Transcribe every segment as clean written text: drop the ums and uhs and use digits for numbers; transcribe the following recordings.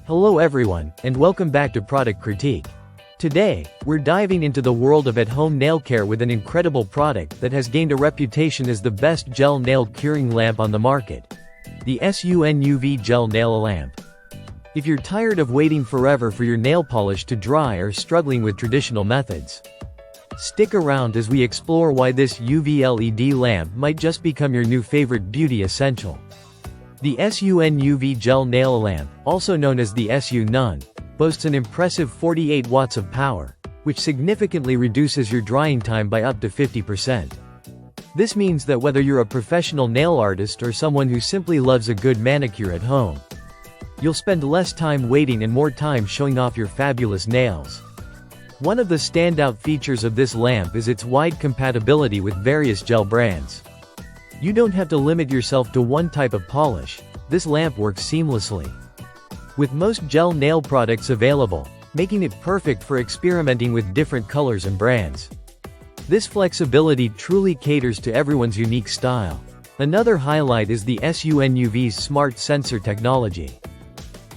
Hello everyone, and welcome back to Product Critique. Today, we're diving into the world of at-home nail care with an incredible product that has gained a reputation as the best gel nail curing lamp on the market. The SUNUV Gel Nail Lamp. If you're tired of waiting forever for your nail polish to dry or struggling with traditional methods, stick around as we explore why this UV LED lamp might just become your new favorite beauty essential. The SUNUV Gel Nail Lamp, also known as the SUNUV, boasts an impressive 48 watts of power, which significantly reduces your drying time by up to 50%. This means that whether you're a professional nail artist or someone who simply loves a good manicure at home, you'll spend less time waiting and more time showing off your fabulous nails. One of the standout features of this lamp is its wide compatibility with various gel brands. You don't have to limit yourself to one type of polish. This lamp works seamlessly with most gel nail products available, making it perfect for experimenting with different colors and brands. This flexibility truly caters to everyone's unique style. Another highlight is the SUNUV's smart sensor technology.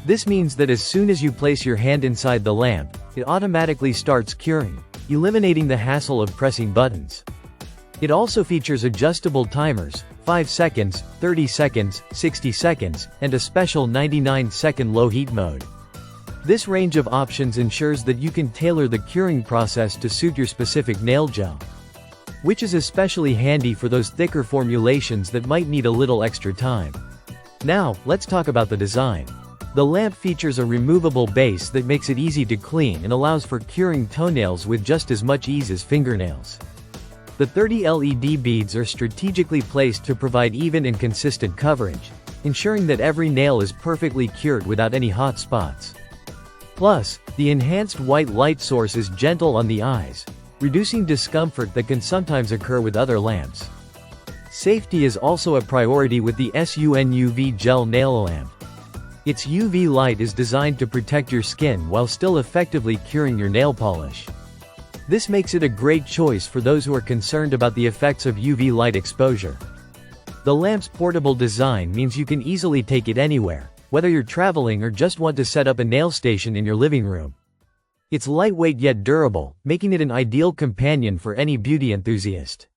This means that as soon as you place your hand inside the lamp, it automatically starts curing, eliminating the hassle of pressing buttons. It also features adjustable timers, 5 seconds, 30 seconds, 60 seconds, and a special 99-second low heat mode. This range of options ensures that you can tailor the curing process to suit your specific nail gel, which is especially handy for those thicker formulations that might need a little extra time. Now, let's talk about the design. The lamp features a removable base that makes it easy to clean and allows for curing toenails with just as much ease as fingernails. The 30 LED beads are strategically placed to provide even and consistent coverage, ensuring that every nail is perfectly cured without any hot spots. Plus, the enhanced white light source is gentle on the eyes, reducing discomfort that can sometimes occur with other lamps. Safety is also a priority with the SUNUV Gel Nail Lamp. Its UV light is designed to protect your skin while still effectively curing your nail polish. This makes it a great choice for those who are concerned about the effects of UV light exposure. The lamp's portable design means you can easily take it anywhere, whether you're traveling or just want to set up a nail station in your living room. It's lightweight yet durable, making it an ideal companion for any beauty enthusiast.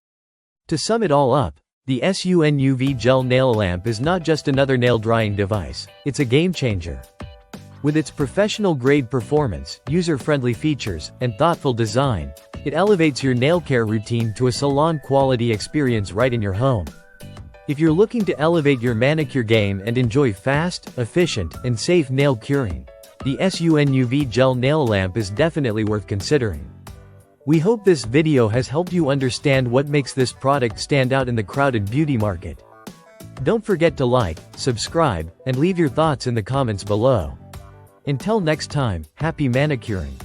To sum it all up, the SUNUV Gel Nail Lamp is not just another nail drying device, it's a game changer. With its professional-grade performance, user-friendly features, and thoughtful design, it elevates your nail care routine to a salon-quality experience right in your home. If you're looking to elevate your manicure game and enjoy fast, efficient, and safe nail curing, the SUNUV Gel Nail Lamp is definitely worth considering. We hope this video has helped you understand what makes this product stand out in the crowded beauty market. Don't forget to like, subscribe, and leave your thoughts in the comments below. Until next time, happy manicuring.